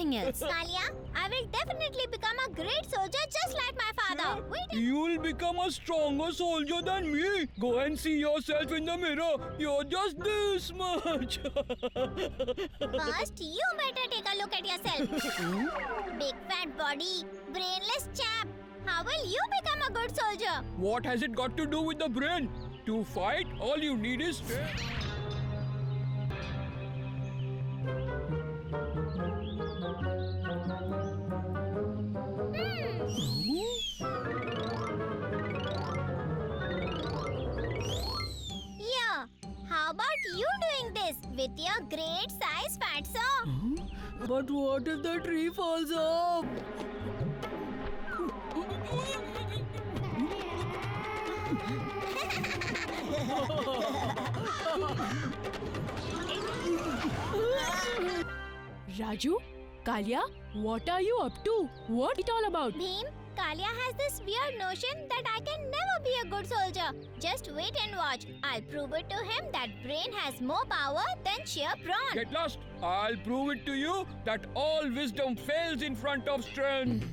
nothing else. Kalia, I will definitely become a great soldier just like my father. Wait. You'll become a stronger soldier than me. Go and see yourself in the mirror. You're just this much. First, you better take a look at yourself. Big fat body, brainless chap. How will you become a good soldier? What has it got to do with the brain? To fight, all you need is strength. Yeah. How about you doing this with your great size fatso? But what if the tree falls off? Raju, Kalia, what are you up to? What it all about? Bhim, Kalia has this weird notion that I can never be a good soldier. Just wait and watch. I'll prove it to him that brain has more power than sheer brawn. Get lost. I'll prove it to you that all wisdom fails in front of strength.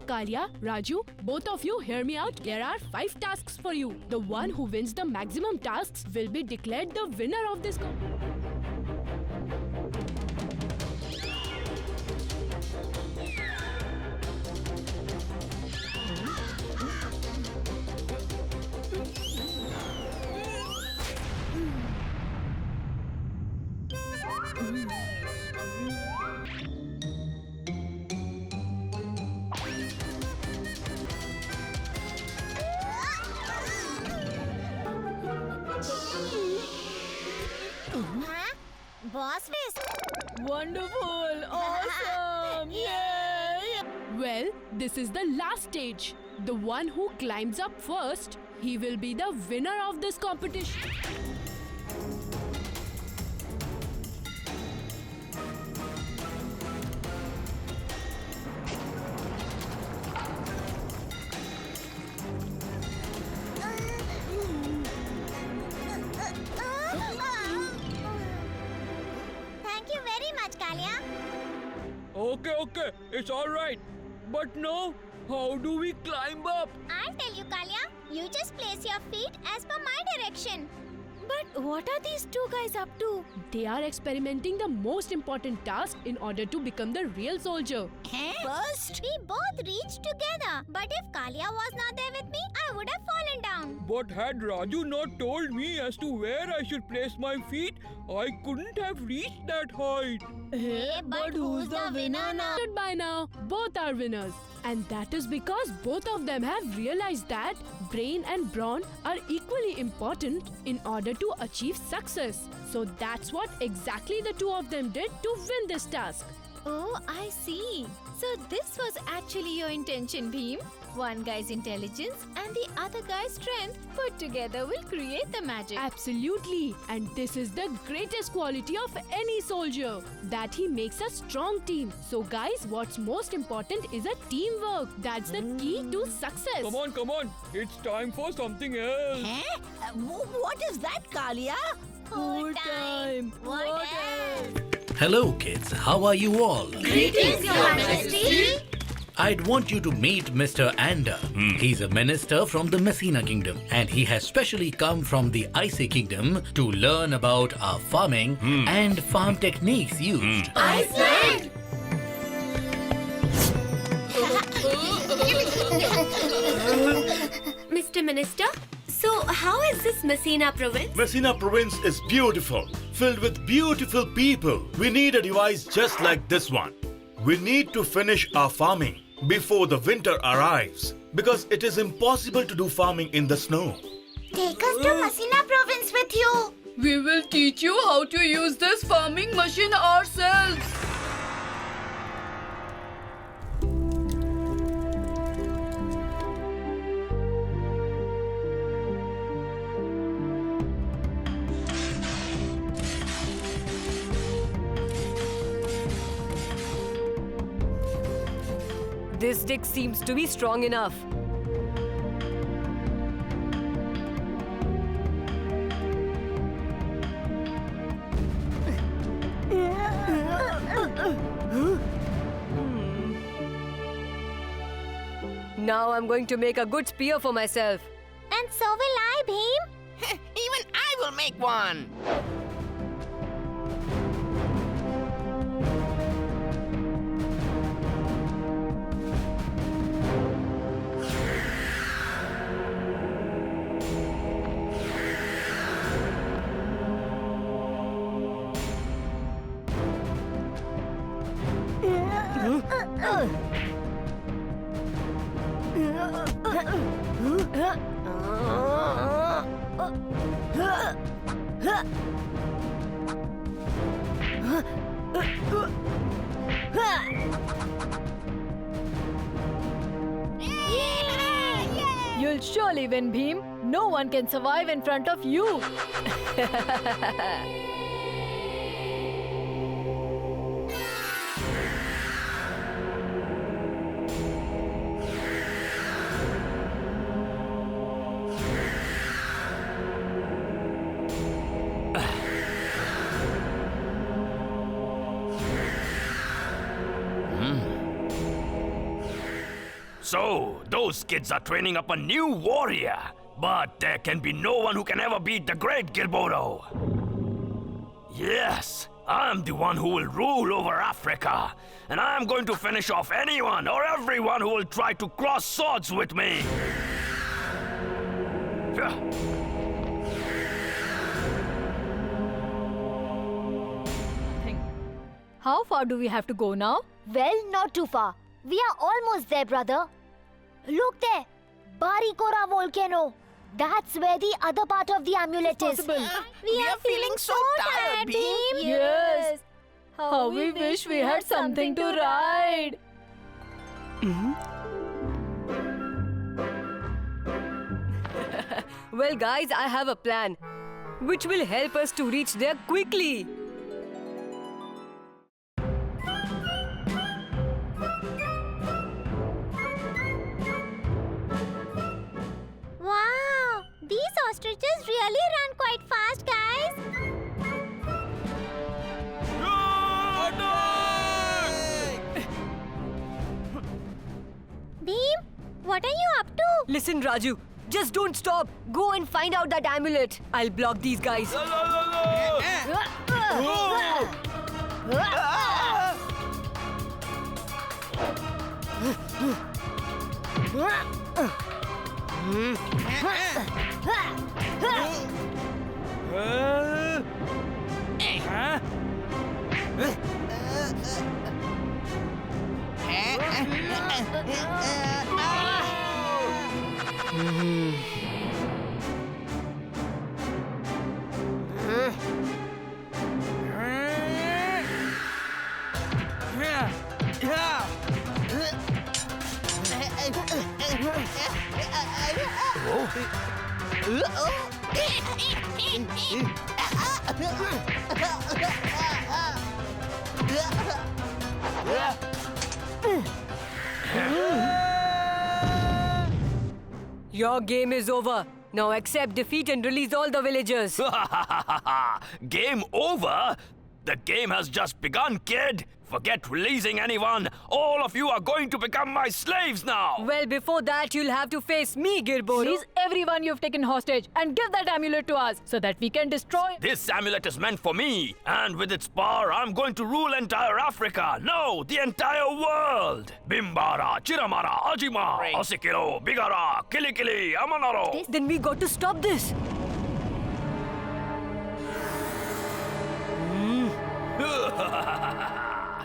Kalia, Raju, both of you hear me out. There are 5 tasks for you. The one who wins the maximum tasks will be declared the winner of this competition. Huh? Boss face. Wonderful! Awesome! Yay! Well, this is the last stage. The one who climbs up first, he will be the winner of this competition. Thank you very much, Kalia. Okay, it's all right. But now, how do we climb up? I'll tell you, Kalia. You just place your feet as per my direction. But what are these two guys up to? They are experimenting the most important task in order to become the real soldier. First, we both reached together. But if Kalia was not there with me, I would have fallen down. But had Raju not told me as to where I should place my feet, I couldn't have reached that height. Hey, but who's the winner now? By now, both are winners. And that is because both of them have realized that brain and brawn are equally important in order to achieve success. So that's what exactly the two of them did to win this task. Oh, I see. So this was actually your intention, Bhim. One guy's intelligence and the other guy's strength put together will create the magic. Absolutely. And this is the greatest quality of any soldier, that he makes a strong team. So guys, what's most important is a teamwork. That's the key to success. Come on. It's time for something else. What is that, Kalia? Food time. What else? Hello kids, how are you all? Greetings, Your Majesty. I'd want you to meet Mr. Ander. He's a minister from the Messina Kingdom and he has specially come from the Icy Kingdom to learn about our farming and farm techniques used. Iceland! Mr. Minister, so how is this Messina province? Messina province is beautiful, filled with beautiful people. We need a device just like this one. We need to finish our farming before the winter arrives because it is impossible to do farming in the snow. Take us to Messina province with you. We will teach you how to use this farming machine ourselves. This stick seems to be strong enough. Now I'm going to make a good spear for myself. And so will I, Bhim. Even I will make one. You'll surely win, Bhim. No one can survive in front of you. So, those kids are training up a new warrior. But there can be no one who can ever beat the great Girboro. Yes, I'm the one who will rule over Africa. And I'm going to finish off anyone or everyone who will try to cross swords with me. How far do we have to go now? Well, not too far. We are almost there, brother. Look there. Barikora volcano. That's where the other part of the amulet is. We are feeling so tired, Bhim. Yes. How we wish we had something to ride. Well, guys, I have a plan which will help us to reach there quickly. Wow. These ostriches really run quite fast, guys. Bhim, what are you up to? Listen, Raju, just don't stop. Go and find out that amulet. I'll block these guys. Your game is over. Now accept defeat and release all the villagers. Game over? The game has just begun, kid. Forget releasing anyone. All of you are going to become my slaves now. Well, before that, you'll have to face me, Girboro. Release everyone you've taken hostage and give that amulet to us so that we can destroy. This amulet is meant for me, and with its power, I'm going to rule entire Africa. No, the entire world. Bimbara, Chiramara, Ajima, Osikilo, Bigara, Kilikili, Amanaro. Then we got to stop this.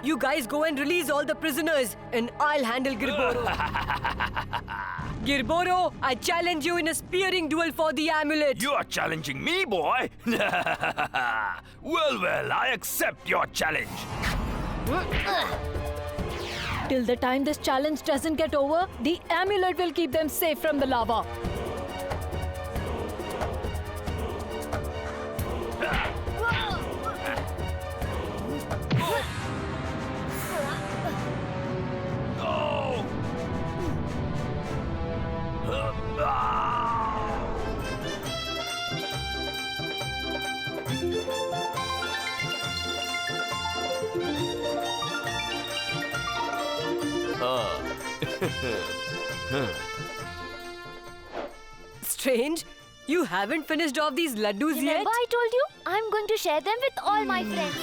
You guys go and release all the prisoners, and I'll handle Girboro. Girboro, I challenge you in a spearing duel for the amulet. You are challenging me, boy? Well, I accept your challenge. Till the time this challenge doesn't get over, the amulet will keep them safe from the lava. Strange. You haven't finished off these laddus yet? Remember I told you? I'm going to share them with all my friends.